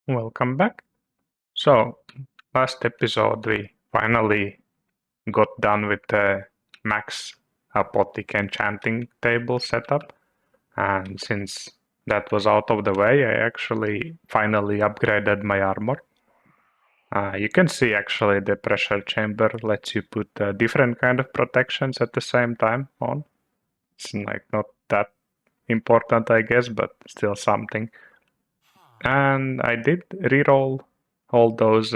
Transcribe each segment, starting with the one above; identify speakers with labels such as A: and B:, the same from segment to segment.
A: Welcome back. So, last episode we finally got done with the max apothic enchanting table setup, and since that was out of the way, I actually finally upgraded my armor. You can see actually the pressure chamber lets you put different kind of protections at the same time on. It's like not that important, I guess, but still something. And I did reroll all those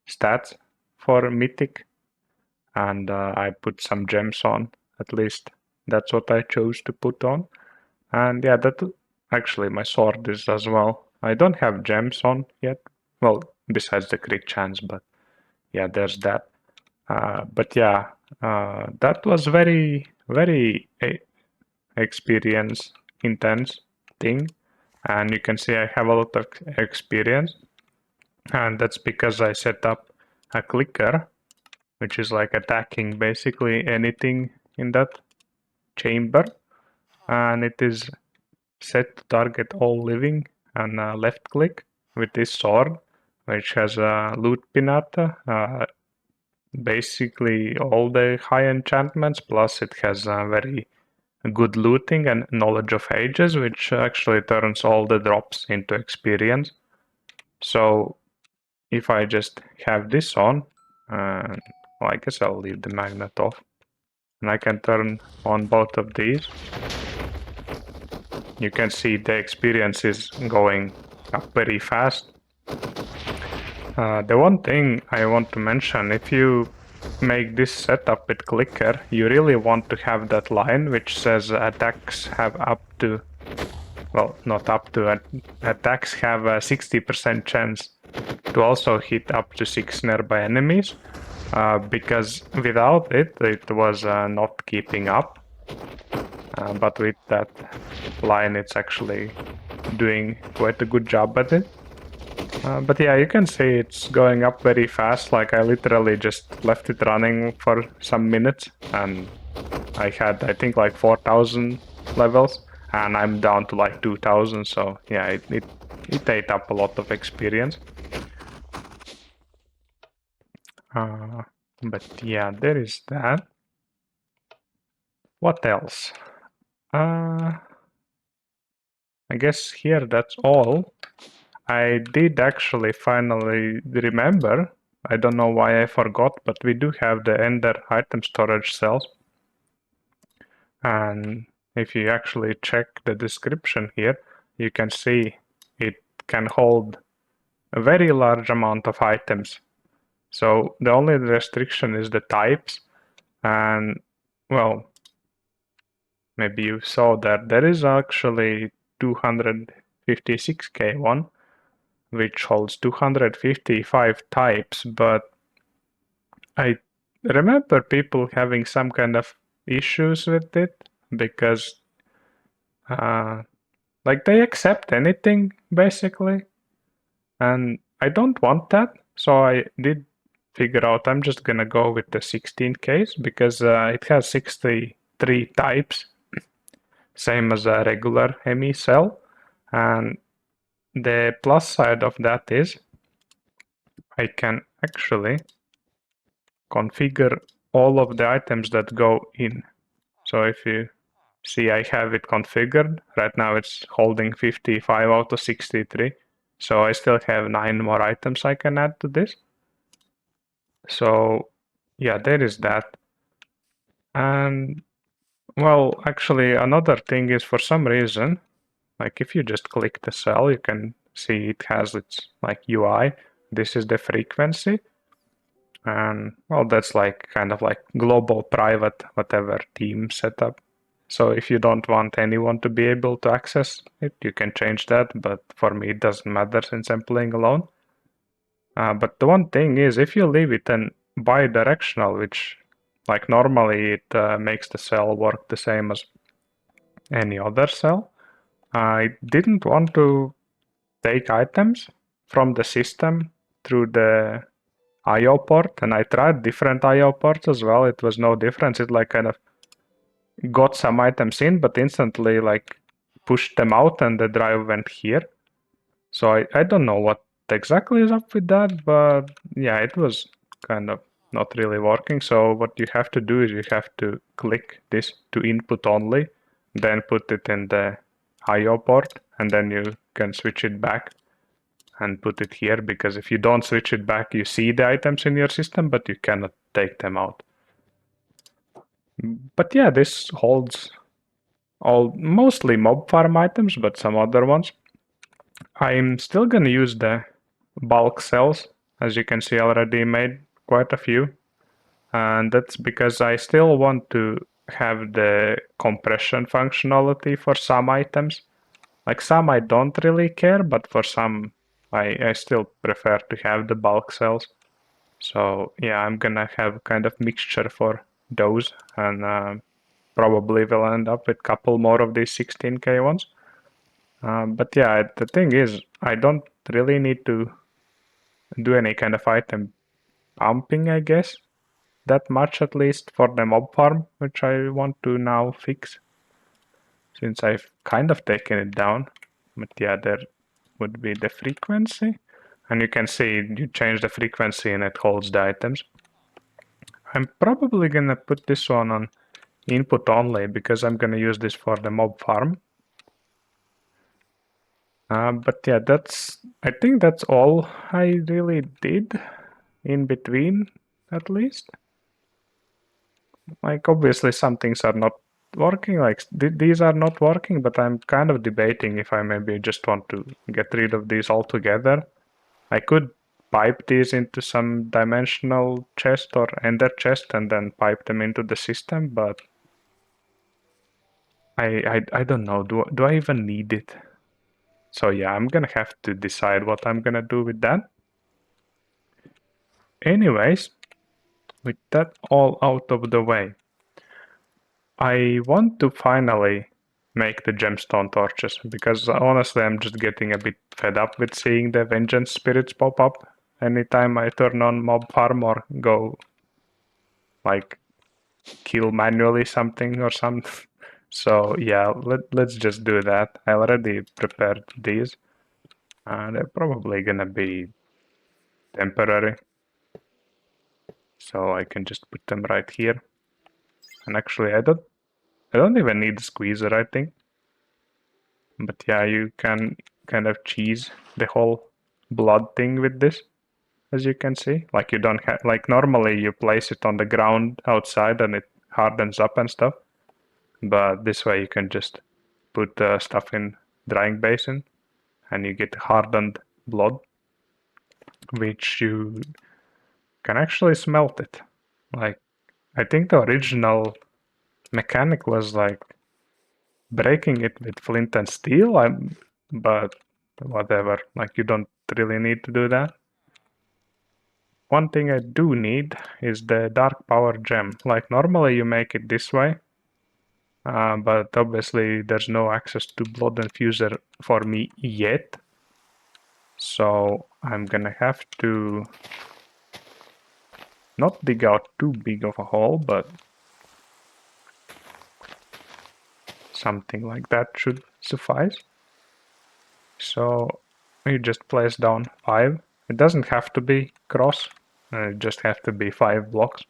A: stats for Mythic, and I put some gems on. At least that's what I chose to put on. And yeah, that actually my sword is as well. I don't have gems on yet. Well, besides the crit chance, but yeah, there's that. But yeah, that was very, very experience intense thing. And you can see I have a lot of experience. And that's because I set up a clicker, which is like attacking basically anything in that chamber. And it is set to target all living and left click with this sword, which has a loot pinata, basically all the high enchantments, plus it has very good looting and knowledge of ages, which actually turns all the drops into experience. So if I just have this on, well, I guess I'll leave the magnet off, and I can turn on both of these. You can see the experience is going up very fast. The one thing I want to mention, if you make this setup with clicker, you really want to have that line which says attacks have up to, well, not up to, attacks have a 60% chance to also hit up to 6 nearby enemies, because without it, it was not keeping up. But with that line, it's actually doing quite a good job at it. But yeah, you can see it's going up very fast. Like I literally just left it running for some minutes, and I had, I think, like 4,000 levels, and I'm down to like 2,000. So yeah, it ate up a lot of experience. But yeah, there is that. What else? I guess here that's all. I did actually finally remember. I don't know why I forgot, but we do have the Ender item storage cells. And if you actually check the description here, you can see it can hold a very large amount of items. So the only restriction is the types. And well, maybe you saw that there is actually 256k one, which holds 255 types, but I remember people having some kind of issues with it because like they accept anything basically, and I don't want that. So I did figure out I'm just gonna go with the 16 case because it has 63 types, same as a regular ME cell. And the plus side of that is I can actually configure all of the items that go in. So if you see, I have it configured. Right now it's holding 55 out of 63. So I still have 9 more items I can add to this. So yeah, there is that. And well, actually another thing is, for some reason, like if you just click the cell, you can see it has its like UI. This is the frequency. And well, that's like kind of like global private whatever team setup. So if you don't want anyone to be able to access it, you can change that. But for me, it doesn't matter since I'm playing alone. But the one thing is, if you leave it in bi-directional, which like normally it makes the cell work the same as any other cell, I didn't want to take items from the system through the IO port, and I tried different IO ports as well. It was no difference. It like kind of got some items in, but instantly like pushed them out and the drive went here. So I don't know what exactly up with that, but yeah, it was kind of not really working. So what you have to do is you have to click this to input only, then put it in the IO port, and then you can switch it back and put it here, because if you don't switch it back, you see the items in your system, but you cannot take them out. But yeah, this holds all mostly mob farm items, but some other ones. I'm still gonna use the bulk cells. As you can see, I already made quite a few. And that's because I still want to have the compression functionality for some items. Like some I don't really care, but for some I still prefer to have the bulk cells. So yeah, I'm gonna have kind of mixture for those, and probably will end up with a couple more of these 16K ones. But yeah, the thing is, I don't really need to do any kind of item pumping, I guess. That much at least for the mob farm, which I want to now fix, since I've kind of taken it down. But yeah, there would be the frequency. And you can see you change the frequency and it holds the items. I'm probably gonna put this one on input only because I'm gonna use this for the mob farm. But yeah, I think that's all I really did in between, at least. Like, obviously some things are not working, like these are not working, but I'm kind of debating if I maybe just want to get rid of these altogether. I could pipe these into some dimensional chest or ender chest and then pipe them into the system, but I don't know. Do I even need it? So yeah, I'm gonna have to decide what I'm gonna do with that. Anyways, with that all out of the way, I want to finally make the gemstone torches, because honestly I'm just getting a bit fed up with seeing the vengeance spirits pop up anytime I turn on mob farm or go like kill manually something or something. So yeah, let's just do that. I already prepared these. They're probably gonna be temporary, so I can just put them right here. And actually I don't even need the squeezer, I think. But yeah, you can kind of cheese the whole blood thing with this, as you can see. Like you don't have, like normally you place it on the ground outside and it hardens up and stuff. But this way you can just put stuff in drying basin and you get hardened blood, which you can actually smelt it. Like, I think the original mechanic was like breaking it with flint and steel, but whatever, like you don't really need to do that. One thing I do need is the dark power gem. Like normally you make it this way, but obviously there's no access to blood infuser for me yet. So I'm gonna have to not dig out too big of a hole, but something like that should suffice. So you just place down 5. It doesn't have to be cross, it just have to be 5 blocks.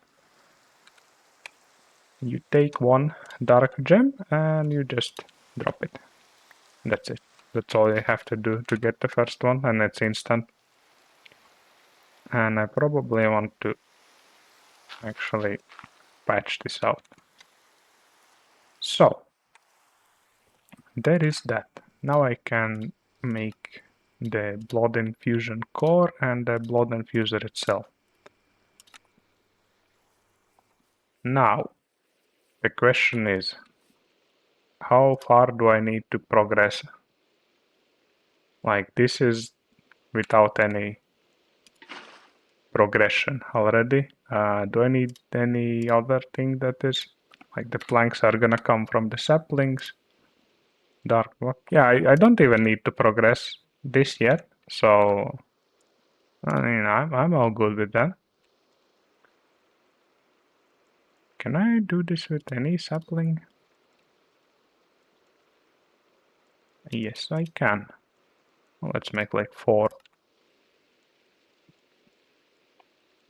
A: You take 1 dark gem and you just drop it. That's it. That's all you have to do to get the first one, and it's instant. And I probably want to actually patch this out. So there is that. Now I can make the blood infusion core and the blood infuser itself. Now the question is, how far do I need to progress? Like, this is without any progression already. Do I need any other thing that is, like, the planks are gonna come from the saplings? Dark block. Yeah, I don't even need to progress this yet, so I mean, I'm all good with that. Can I do this with any sapling? Yes, I can. Let's make like 4.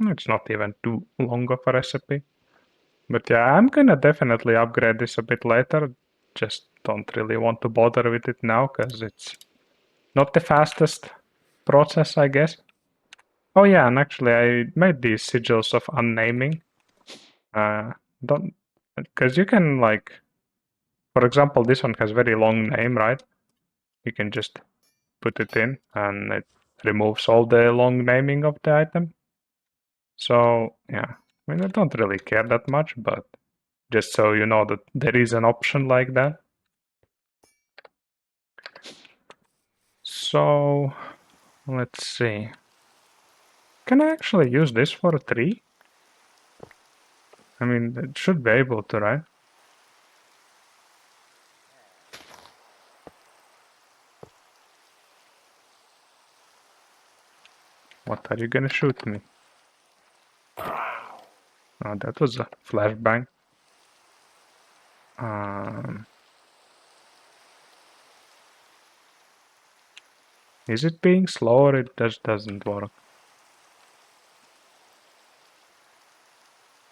A: It's not even too long of a recipe. But yeah, I'm gonna definitely upgrade this a bit later. Just don't really want to bother with it now, because it's not the fastest process, I guess. Oh yeah, and actually I made these sigils of unnaming. Don't, because you can like, for example, this one has very long name, right? You can just put it in and it removes all the long naming of the item. So yeah, I mean, I don't really care that much, but just so you know that there is an option like that. So let's see. Can I actually use this for a tree? I mean, it should be able to, right? What are you gonna shoot me? Oh, that was a flashbang. Is it being slow or it just doesn't work?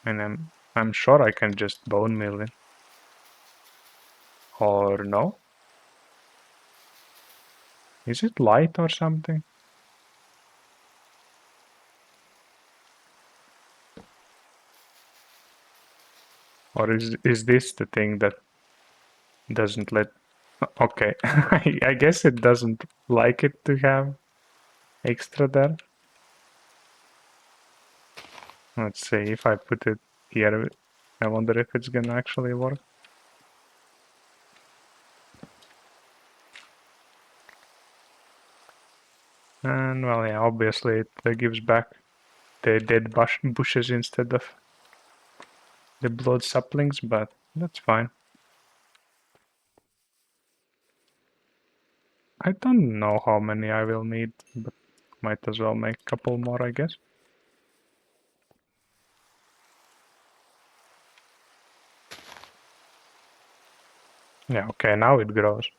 A: And I'm sure I can just bone meal it. Or no? Is it light or something? Or is this the thing that doesn't let... Okay, I guess it doesn't like it to have extra there. Let's see, if I put it here, I wonder if it's gonna actually work. And well, yeah, obviously it gives back the dead bushes instead of the blood saplings, but that's fine. I don't know how many I will need, but might as well make a couple more, I guess. Yeah, okay, now it grows.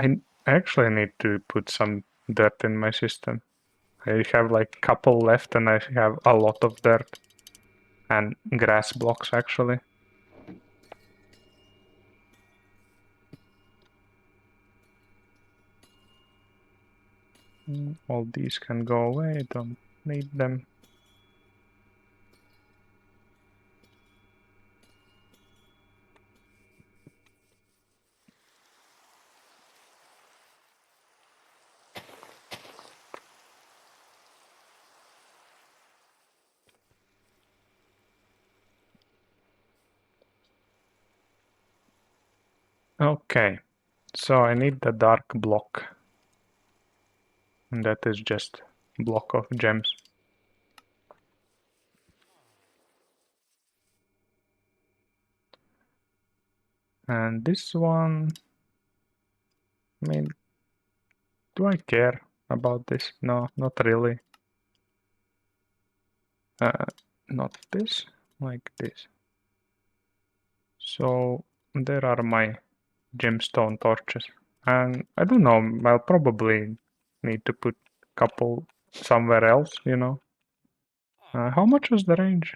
A: I actually need to put some dirt in my system. I have like a couple left and I have a lot of dirt and grass blocks actually. All these can go away, don't need them. Okay, so I need the dark block. And that is just block of gems. And this one, I mean, do I care about this? No, not really. Not this, like this. So there are my gemstone torches. And I don't know, I'll probably need to put a couple somewhere else, you know. How much was the range?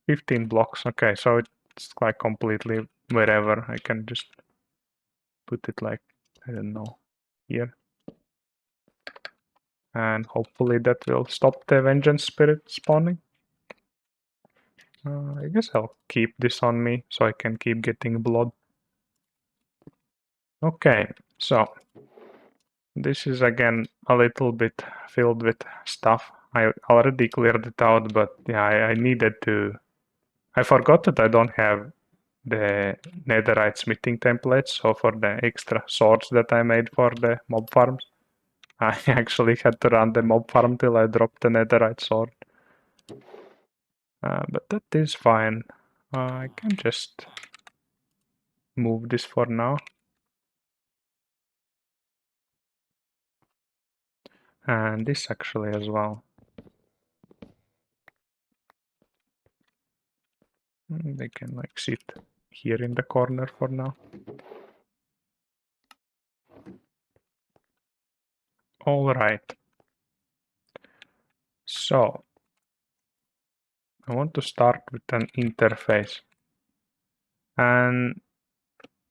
A: 15 blocks. Okay, so it's like completely wherever. I can just put it like, I don't know, here. And hopefully that will stop the vengeance spirit spawning. I guess I'll keep this on me so I can keep getting blood. Okay, so this is again a little bit filled with stuff. I already cleared it out, but yeah, I needed to... I forgot that I don't have the netherite smithing templates, so for the extra swords that I made for the mob farms, I actually had to run the mob farm till I dropped the netherite sword. but that is fine. I can just move this for now. And this actually as well. They can like sit here in the corner for now. All right. So I want to start with an interface. And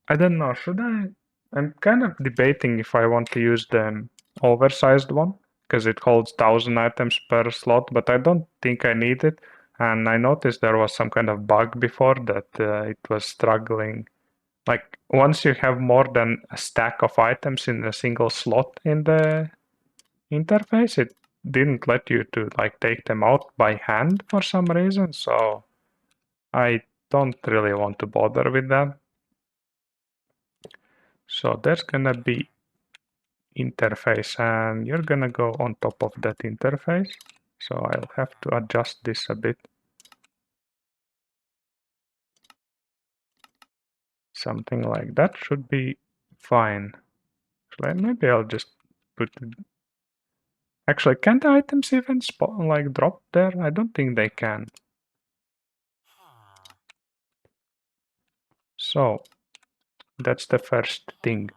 A: I don't know, should I? I'm kind of debating if I want to use the oversized one because it holds 1,000 items per slot, but I don't think I need it. And I noticed there was some kind of bug before that it was struggling. Like once you have more than a stack of items in a single slot in the interface, it didn't let you to like take them out by hand for some reason. So I don't really want to bother with that. So there's gonna be interface and you're gonna go on top of that interface. So I'll have to adjust this a bit. Something like that should be fine. Maybe I'll just put it. Actually, can the items even like drop there? I don't think they can. So that's the first thing.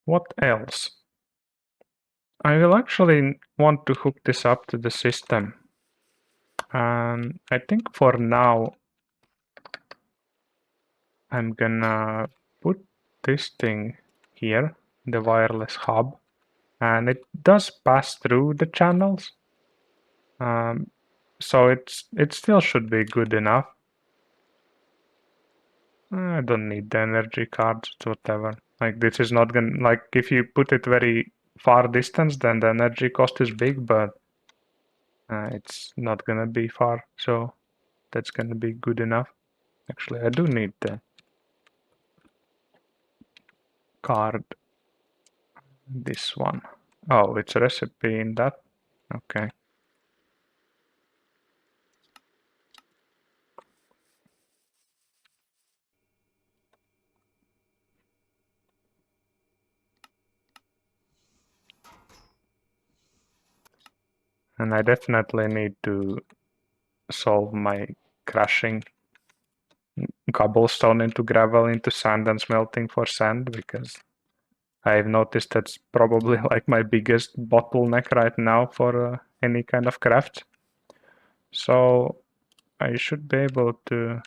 A: What else? I will actually want to hook this up to the system. And I think for now, I'm gonna put this thing here, the wireless hub, and it does pass through the channels. So it still should be good enough. I don't need the energy cards, it's whatever. Like this is not gonna, like if you put it very far distance, then the energy cost is big, but it's not gonna be far, so that's gonna be good enough. Actually, I do need the card. This one. Oh, it's a recipe in that. Okay. And I definitely need to solve my crashing cobblestone into gravel into sand and smelting for sand because I've noticed that's probably like my biggest bottleneck right now for any kind of craft. So I should be able to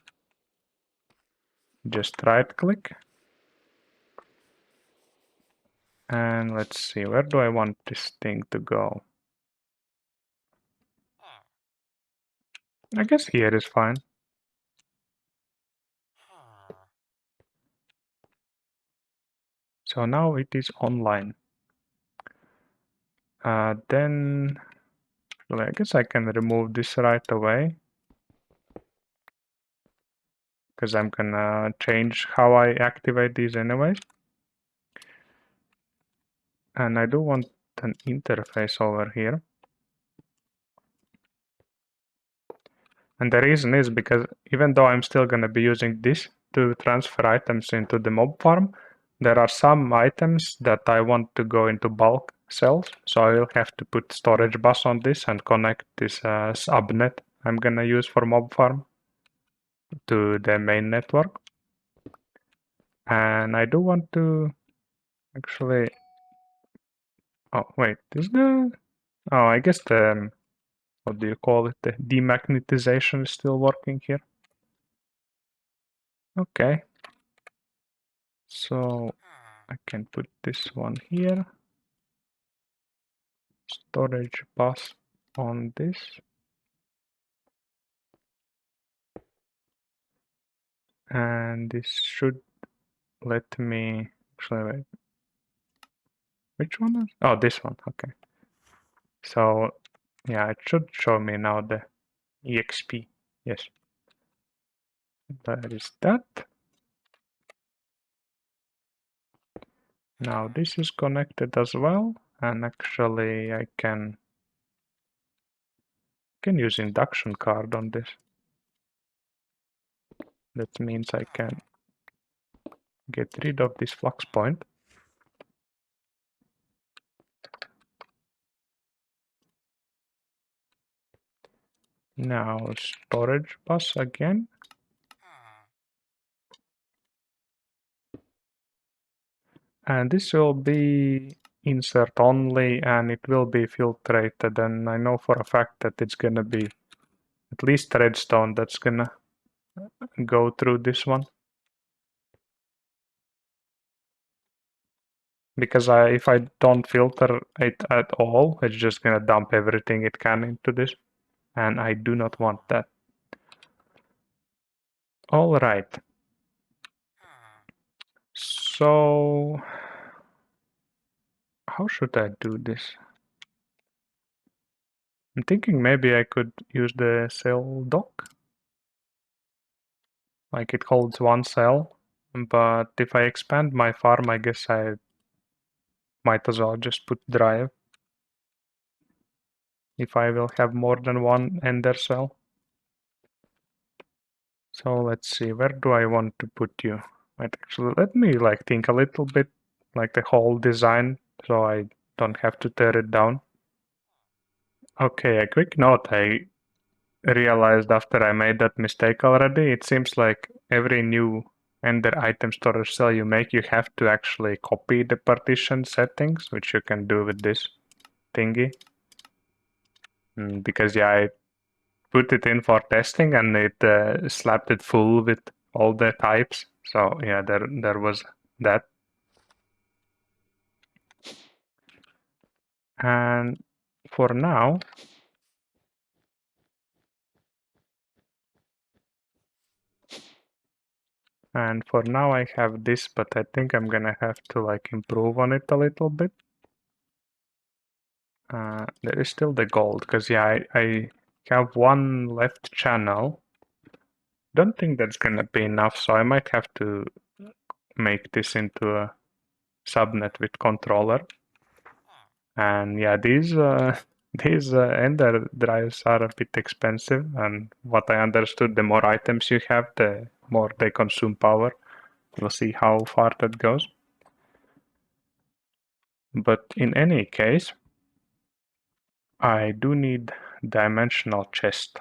A: just right click. And let's see, where do I want this thing to go? I guess here is fine. So now it is online. Then well, I guess I can remove this right away because I'm gonna change how I activate these anyways. And I do want an interface over here. And the reason is because even though I'm still gonna be using this to transfer items into the mob farm, there are some items that I want to go into bulk cells. So I will have to put storage bus on this and connect this subnet I'm gonna use for mob farm to the main network. And I do want to actually, oh wait, is the, oh I guess the, what do you call it, the demagnetization is still working here. Okay, so I can put this one here, storage bus on this, and this should let me, actually wait, which one is, oh this one, okay. So yeah, it should show me now the EXP, yes, that is that. Now this is connected as well, and actually I can can use induction card on this. That means I can get rid of this flux point. Now storage bus again. And this will be insert only, and it will be filtrated, and I know for a fact that it's gonna be at least redstone that's gonna go through this one. Because if I don't filter it at all, it's just gonna dump everything it can into this, and I do not want that. All right. So how should I do this? I'm thinking maybe I could use the cell dock. Like it holds one cell, but if I expand my farm, I guess I might as well just put drive. If I will have more than one ender cell. So let's see, where do I want to put you? Might actually let me like think a little bit, like the whole design, so I don't have to tear it down. Okay, a quick note. I realized after I made that mistake already, it seems like every new Ender item storage cell you make, you have to actually copy the partition settings, which you can do with this thingy. Because yeah, I put it in for testing and it slapped it full with all the types. So yeah, there was that. And for now, I have this, but I think I'm gonna have to like improve on it a little bit. There is still the gold, because yeah, I have one left channel. Don't think that's gonna be enough, so I might have to make this into a subnet with controller. And yeah, these these ender drives are a bit expensive, and what I understood, the more items you have, the more they consume power. We'll see how far that goes. But in any case, I do need dimensional chest.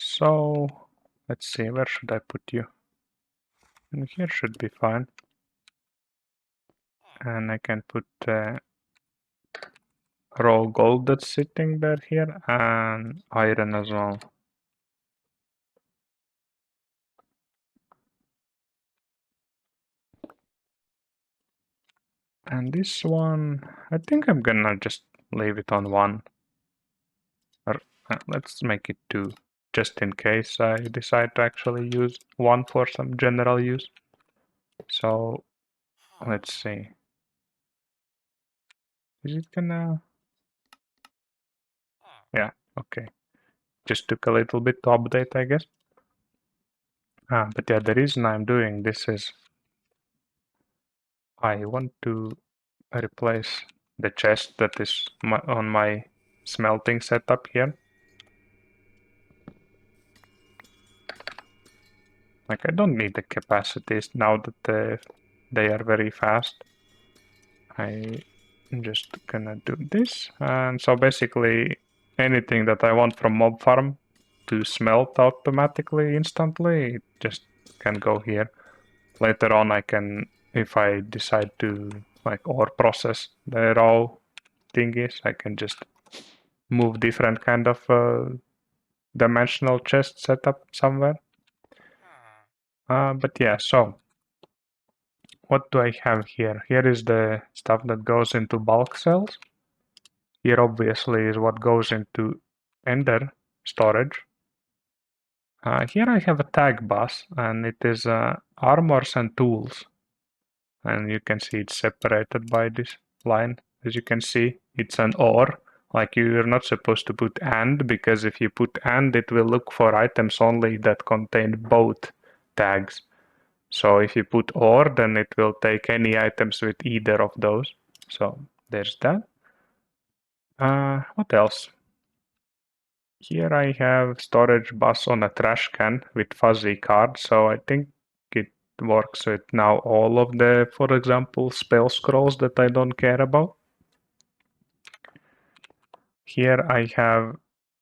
A: So let's see, where should I put you? And here should be fine. And I can put raw gold that's sitting there here, and iron as well. And this one, I think I'm gonna just leave it on one. Or let's make it two, just in case I decide to actually use one for some general use. So let's see. Is it gonna? Yeah, okay. Just took a little bit to update, I guess. But yeah, the reason I'm doing this is I want to replace the chest that is on my smelting setup here. Like I don't need the capacities now that they are very fast. I'm just gonna do this, and so basically anything that I want from MobFarm to smelt automatically instantly, it just can go here. Later on I can, if I decide to like ore process the raw thingies, I can just move different kind of dimensional chest setup somewhere. But yeah, so what do I have here? Here is the stuff that goes into bulk cells. Here obviously is what goes into Ender storage. Here I have a tag bus, and it is armors and tools. And you can see it's separated by this line. As you can see, it's an or. Like you're not supposed to put and, because if you put and, it will look for items only that contain both tags. So if you put or, then it will take any items with either of those. So there's that. What else? Here I have storage bus on a trash can with fuzzy card, so I think it works with now all of the, for example, spell scrolls that I don't care about. Here I have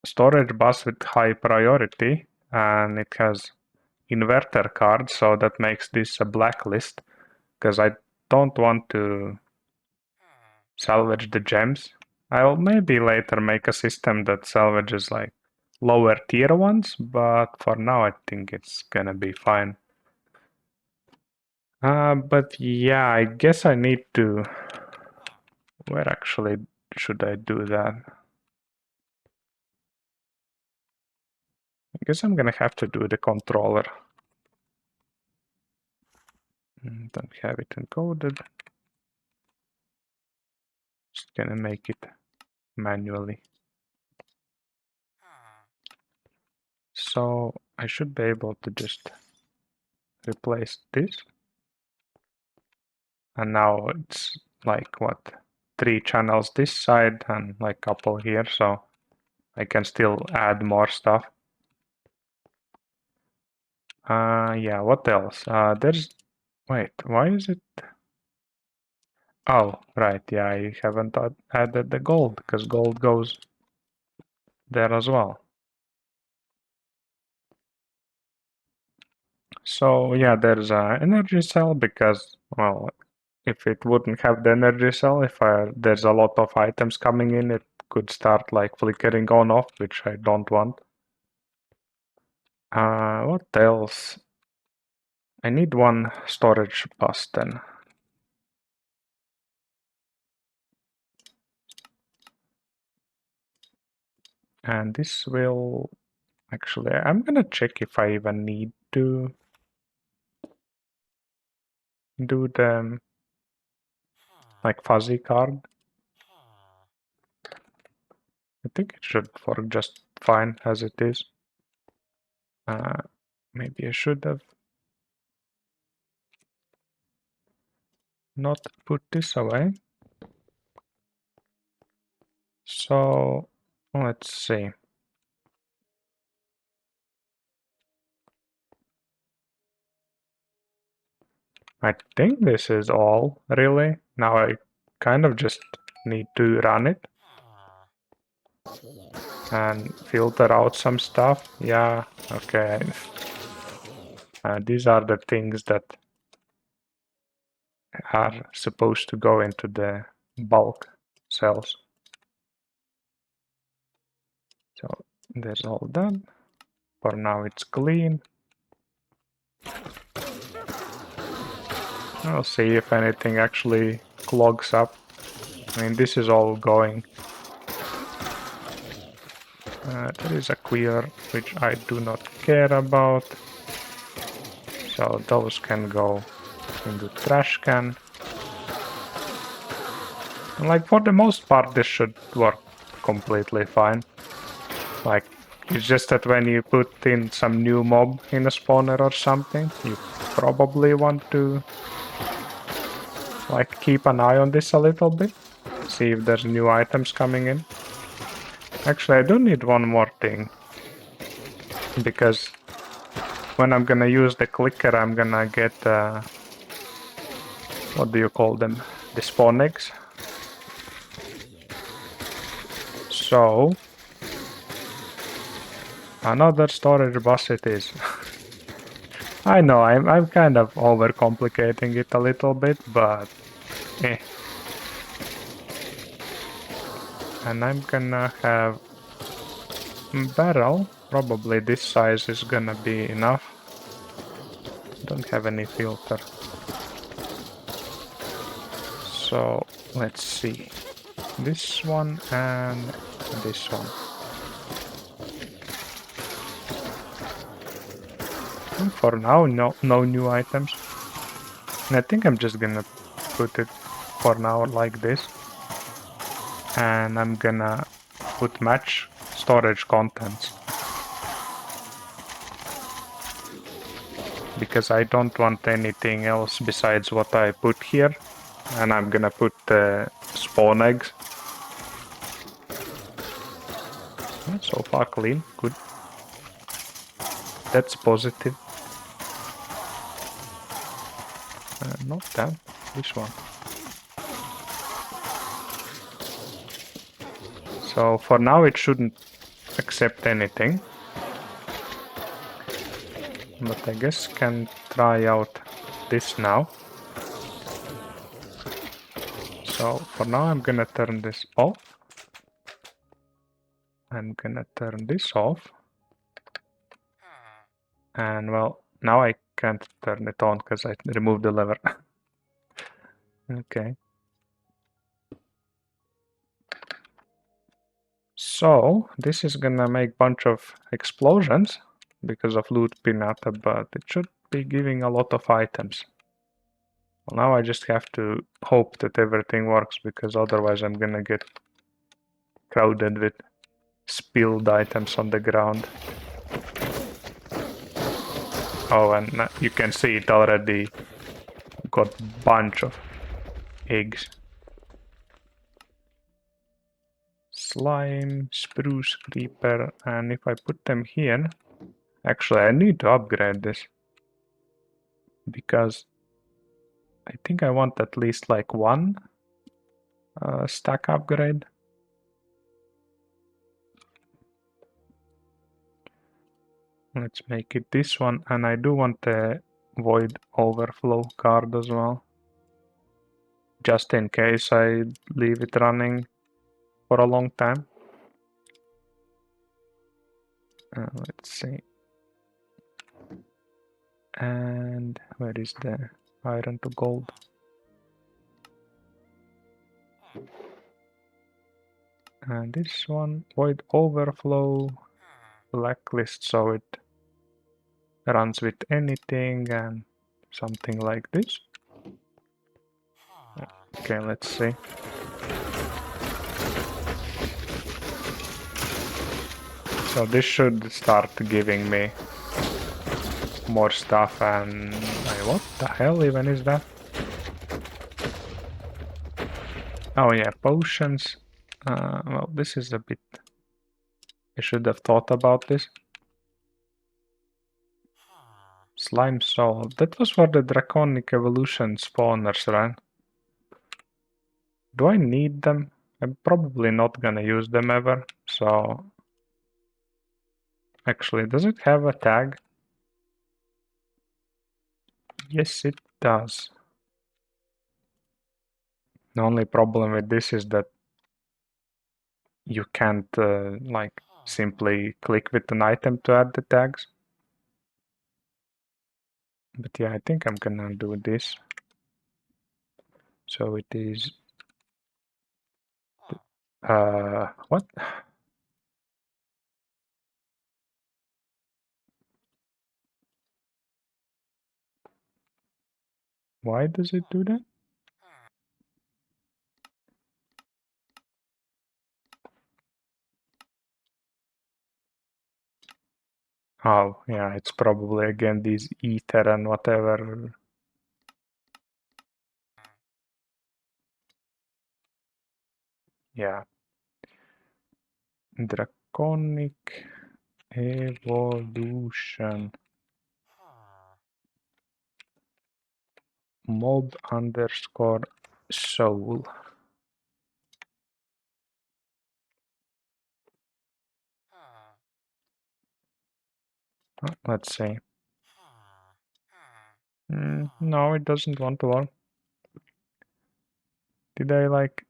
A: storage bus with high priority, and it has inverter card, so that makes this a blacklist, because I don't want to salvage the gems. I'll maybe later make a system that salvages like lower tier ones, but for now I think it's gonna be fine. But yeah, I guess I need to... Where actually should I do that? I guess I'm gonna have to do the controller. Don't have it encoded. Just gonna make it manually. So I should be able to just replace this. And now it's like what, 3 channels this side and like couple here, so I can still add more stuff. Yeah, what else? Wait, why is it? Oh, right, yeah, I haven't added the gold, because gold goes there as well. So yeah, there's an energy cell because, well, if it wouldn't have the energy cell, if there's a lot of items coming in, it could start like flickering on off, which I don't want. What else? I need one storage bus then. And this will... Actually, I'm gonna check if I even need to do the like fuzzy card. I think it should work just fine as it is. Maybe I should have not put this away. So let's see. I think this is all really. Now I kind of just need to run it and filter out some stuff. Yeah, okay. These are the things that are supposed to go into the bulk cells. So there's all done. For now it's clean. I'll see if anything actually clogs up. I mean, this is all going. There is a queer which I do not care about. So those can go in the trash can. And like for the most part this should work completely fine. Like it's just that when you put in some new mob in a spawner or something, you probably want to like keep an eye on this a little bit. See if there's new items coming in. Actually, I do need one more thing. Because when I'm gonna use the clicker, I'm gonna get what do you call them? The spawn eggs. So another storage bus it is. I know I'm kind of overcomplicating it a little bit, but eh. And I'm gonna have barrel. Probably this size is gonna be enough. Don't have any filter. So let's see. This one and this one. And for now, no new items. And I think I'm just gonna put it for now like this. And I'm gonna put match storage contents. Because I don't want anything else besides what I put here. And I'm gonna put spawn eggs. So far clean, good. That's positive. Not that, this one. So for now it shouldn't accept anything. But I guess can try out this now. So for now I'm gonna turn this off. I'm gonna turn this off. And well, now I can't turn it on because I removed the lever. Okay. So this is gonna make bunch of explosions because of loot pinata, but it should be giving a lot of items. Well, now I just have to hope that everything works because otherwise I'm gonna get crowded with spilled items on the ground. Oh, and you can see it already got bunch of eggs. Slime, spruce creeper, and if I put them here, actually I need to upgrade this because I think I want at least like one stack upgrade. Let's make it this one, and I do want a void overflow card as well, just in case I leave it running for a long time. Let's see. And where is the iron to gold? And this one, void overflow, blacklist, so it runs with anything and something like this. Okay, let's see. So this should start giving me more stuff, and what the hell even is that? Oh yeah, potions. Well, this is a bit... I should have thought about this. Slime soul. That was for the draconic evolution spawners, right? Do I need them? I'm probably not gonna use them ever, so... Actually, does it have a tag? Yes, it does. The only problem with this is that you can't, like, simply click with an item to add the tags. But yeah, I think I'm gonna do this. So it is... what? Why does it do that? Oh, yeah, it's probably again these ether and whatever. Yeah. Draconic evolution. Mob underscore soul. Let's see. No, it doesn't want to work. Did I like...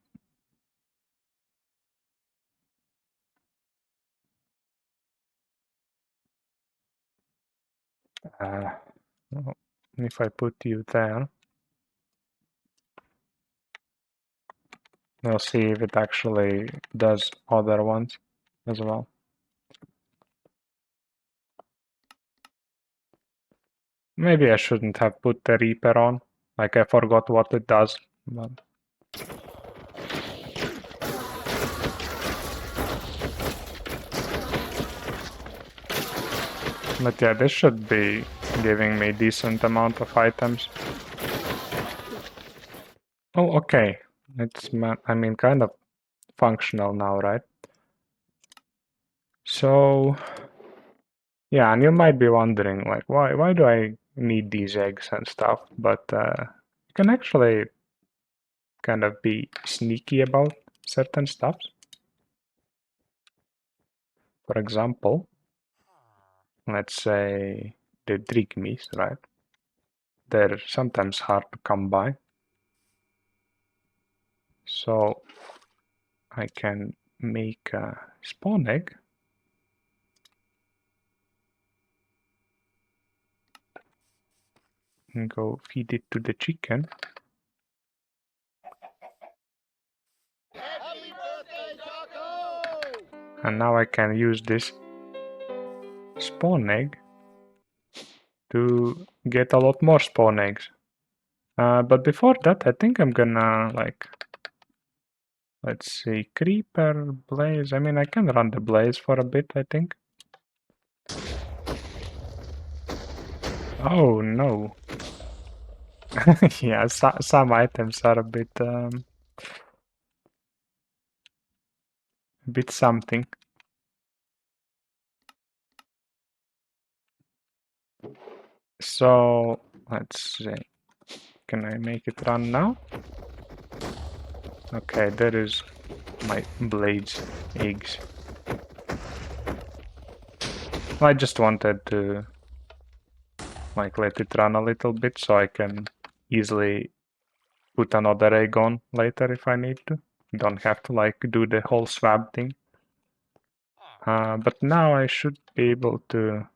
A: if I put you there... We'll see if it actually does other ones as well. Maybe I shouldn't have put the Reaper on. Like I forgot what it does. But yeah, this should be giving me decent amount of items. Oh, okay. It's, I mean, kind of functional now, right? So, yeah, and you might be wondering, like, why do I need these eggs and stuff? But you can actually kind of be sneaky about certain stuff. For example, let's say the drigmies, right? They're sometimes hard to come by. So I can make a spawn egg. And go feed it to the chicken. And now I can use this spawn egg to get a lot more spawn eggs. But before that, I think I'm gonna, like, let's see, creeper, blaze. I mean, I can run the blaze for a bit, I think. Oh no. Yeah, some items are a bit something. So let's see. Can I make it run now? Okay, there is my blades eggs. I just wanted to like let it run a little bit so I can easily put another egg on later if I need to. Don't have to like do the whole swab thing. But now I should be able to.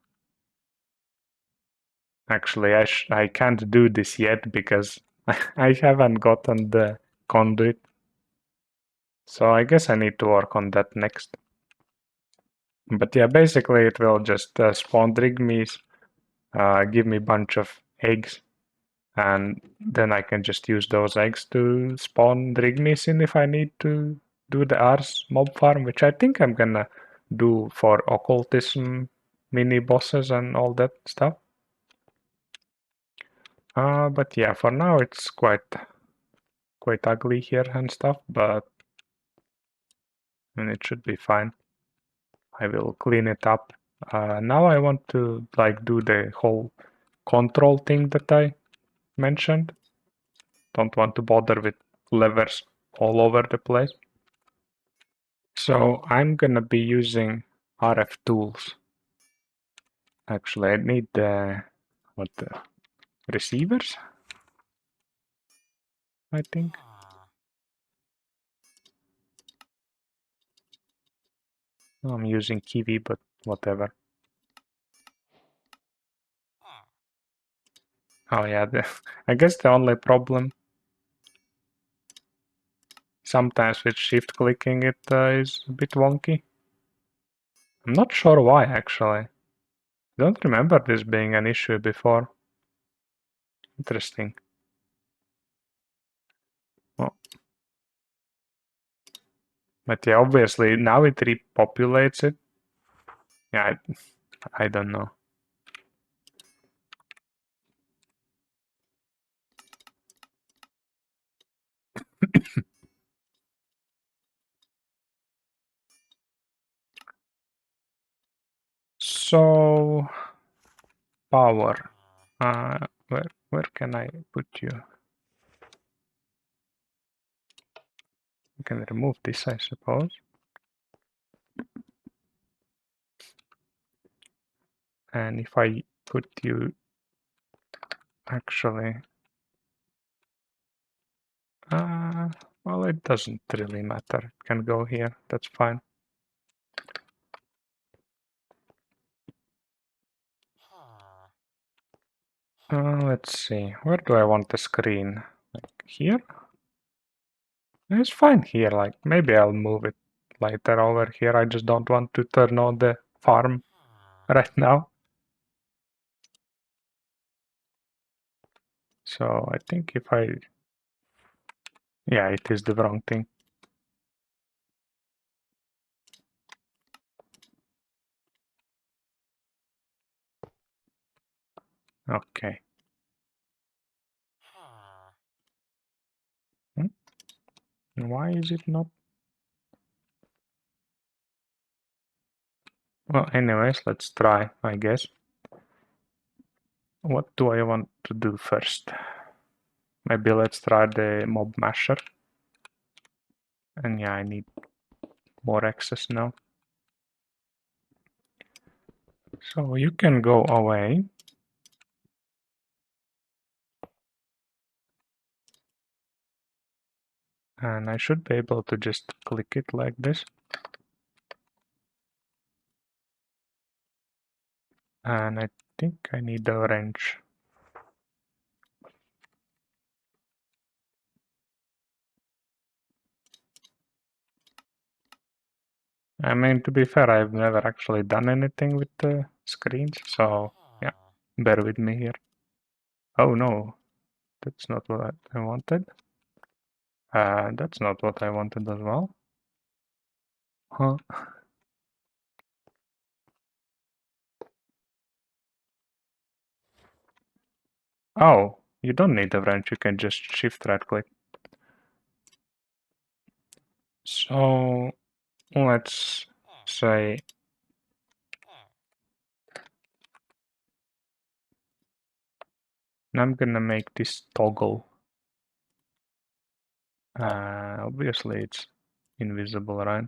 A: Actually, I can't do this yet because I haven't gotten the conduit. So I guess I need to work on that next. But yeah, basically it will just spawn drigmies, give me a bunch of eggs, and then I can just use those eggs to spawn drigmies in if I need to do the Ars mob farm, which I think I'm gonna do for occultism mini bosses and all that stuff. But yeah, for now it's quite ugly here and stuff, but it should be fine. I will clean it up. Now I want to like do the whole control thing that I mentioned. Don't want to bother with levers all over the place. So I'm gonna be using RF tools. Actually, I need the receivers, I think. I'm using Kiwi, but whatever. Oh yeah, I guess the only problem sometimes with shift clicking it is a bit wonky. I'm not sure why actually. I don't remember this being an issue before. Interesting. Oh. But yeah, obviously now it repopulates it. Yeah, I don't know. So power. Where can I put you? I can remove this, I suppose. And if I put you actually, well, it doesn't really matter. It can go here. That's fine. Let's see. Where do I want the screen? Like here? It's fine here, like maybe I'll move it later over here. I just don't want to turn on the farm right now. So I think if yeah, it is the wrong thing. Okay. Hmm? Why is it not? Well, anyways, let's try, I guess. What do I want to do first? Maybe let's try the mob masher. And yeah, I need more access now. So you can go away. And I should be able to just click it like this. And I think I need a wrench. I mean, to be fair, I've never actually done anything with the screens, so yeah, bear with me here. Oh no, that's not what I wanted. That's not what I wanted as well. Huh. Oh, you don't need a wrench, you can just shift right click. So let's say I'm gonna make this toggle. Obviously it's invisible, right?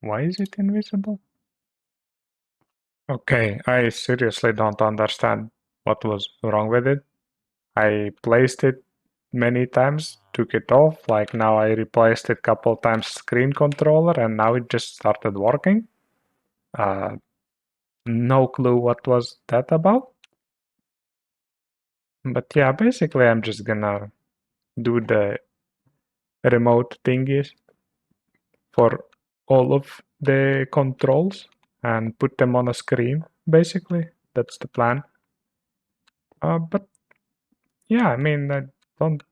A: Why is it invisible? Okay, I seriously don't understand what was wrong with it. I placed it many times, took it off, like now I replaced it couple times screen controller and now it just started working. No clue what was that about. But yeah, basically I'm just gonna do the remote thingies for all of the controls and put them on a screen, basically. That's the plan. But yeah, I mean, I don't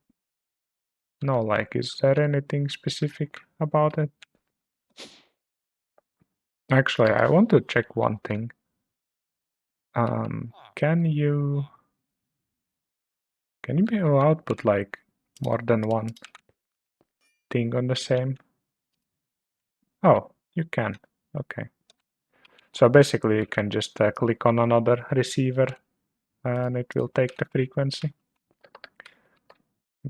A: know, like, is there anything specific about it? Actually, I want to check one thing. Can you be allowed to put like more than one thing on the same? Oh, you can. Okay. So basically, you can just click on another receiver and it will take the frequency.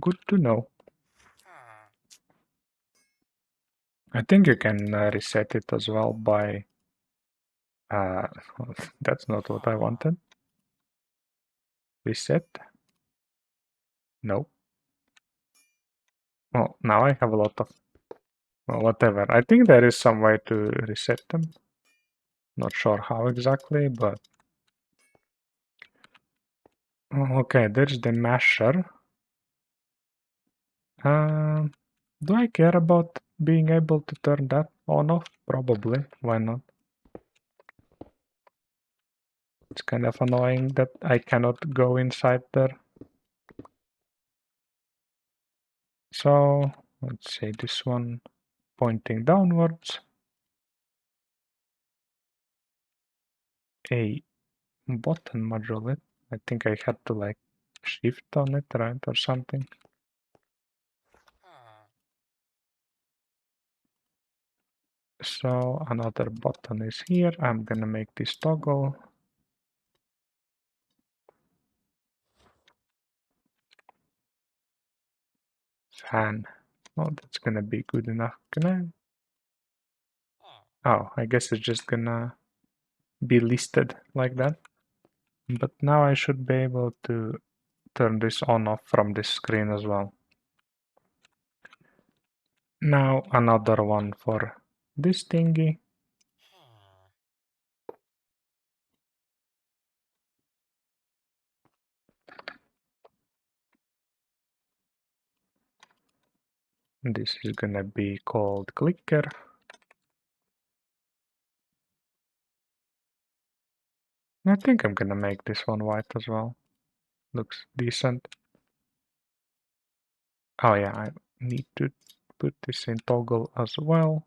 A: Good to know. I think you can reset it as well by. Uh, that's not what I wanted. Reset? No. Well, now I have a lot of. Well, whatever. I think there is some way to reset them. Not sure how exactly, but. Okay, there's the masher. Do I care about being able to turn that on off? Probably. Why not? It's kind of annoying that I cannot go inside there. So let's say this one pointing downwards. A button module. I think I had to like shift on it, right, or something. So another button is here. I'm gonna make this toggle. Fan. Oh, that's gonna be good enough. Can I? Oh, I guess it's just gonna be listed like that. But now I should be able to turn this on off from this screen as well. Now another one for this thingy. This is gonna be called clicker. I think I'm gonna make this one white as well. Looks decent. Oh yeah, I need to put this in toggle as well.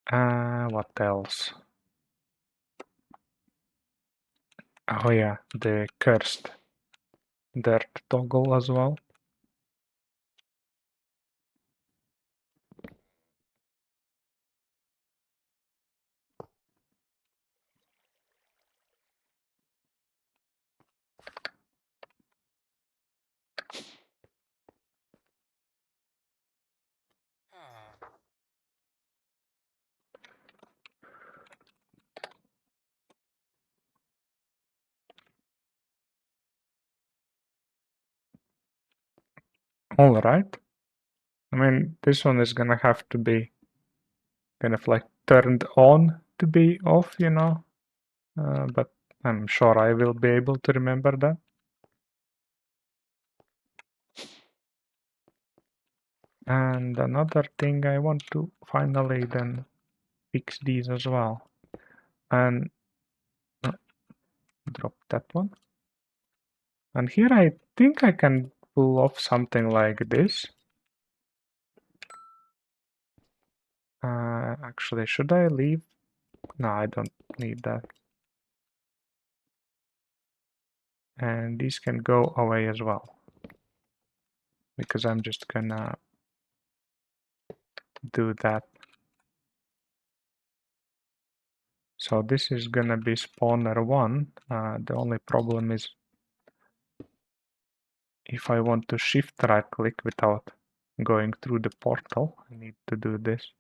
A: What else? Oh yeah, the cursed dirt toggle as well. All right. I mean, this one is gonna have to be kind of like turned on to be off, you know. But I'm sure I will be able to remember that. And another thing I want to finally then fix these as well. And drop that one. And here I think I can pull off something like this. Actually, should I leave? No, I don't need that. And these can go away as well. Because I'm just gonna do that. So this is gonna be spawner 1. The only problem is if I want to shift right click without going through the portal, I need to do this.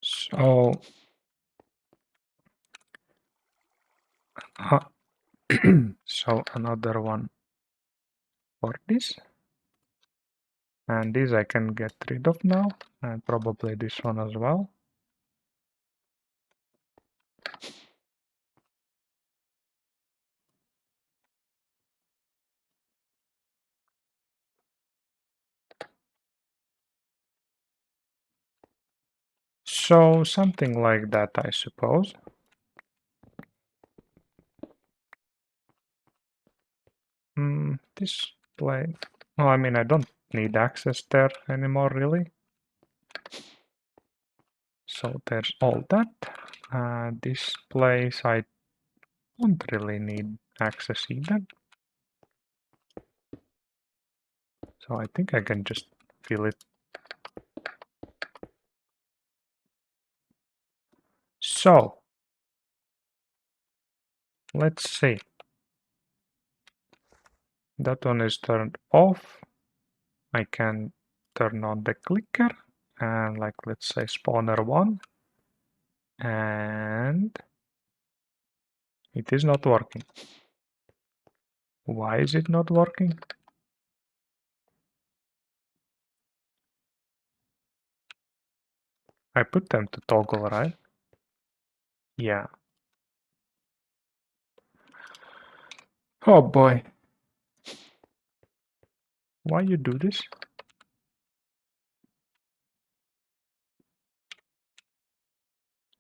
A: So so another one for this. And this I can get rid of now, and probably this one as well. So something like that, I suppose. Display. Oh, I mean, I don't need access there anymore, really. So there's all that. This place I don't really need access either. So I think I can just fill it. So let's see. That one is turned off. I can turn on the clicker and like let's say spawner 1, and it is not working. Why is it not working? I put them to toggle, right? Yeah. Oh boy. Why you do this?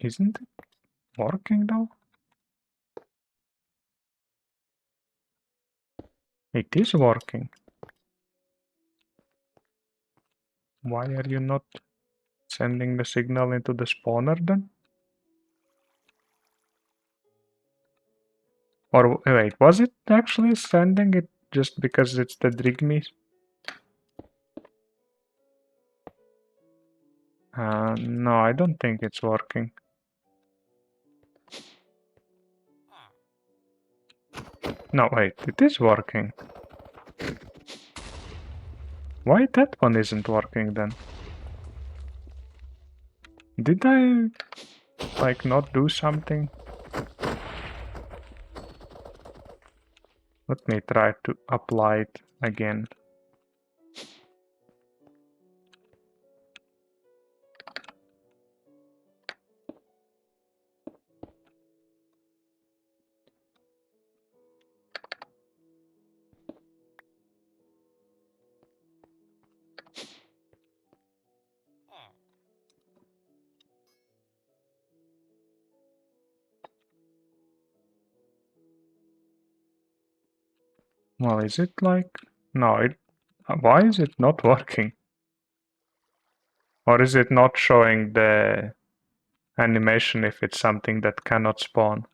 A: Isn't it working though? It is working. Why are you not sending the signal into the spawner then? Or wait, was it actually sending it just because it's the Drigme? No, I don't think it's working. No, wait, it is working. Why that one isn't working then? Did I, like, not do something? Let me try to apply it again. Well, is it like... No, it... Why is it not working? Or is it not showing the animation if it's something that cannot spawn?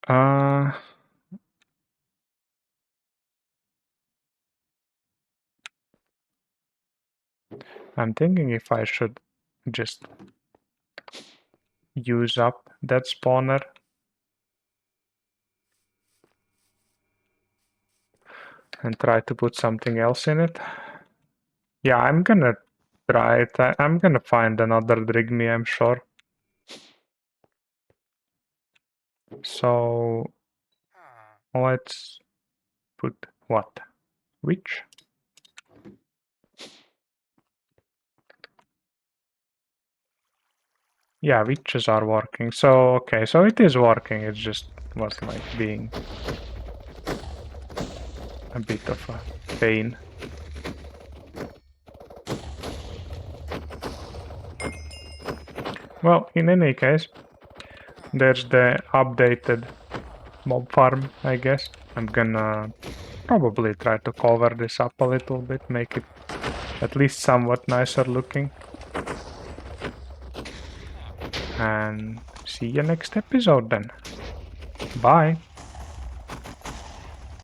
A: I'm thinking if I should just use up that spawner. And try to put something else in it. Yeah, I'm gonna try it. I'm gonna find another Drigme, I'm sure. So let's put what? Which? Yeah, witches are working. So okay, so it is working. It just was like being a bit of a pain. Well, in any case, there's the updated mob farm, I guess. I'm gonna probably try to cover this up a little bit, make it at least somewhat nicer looking. And see you next episode then. Bye.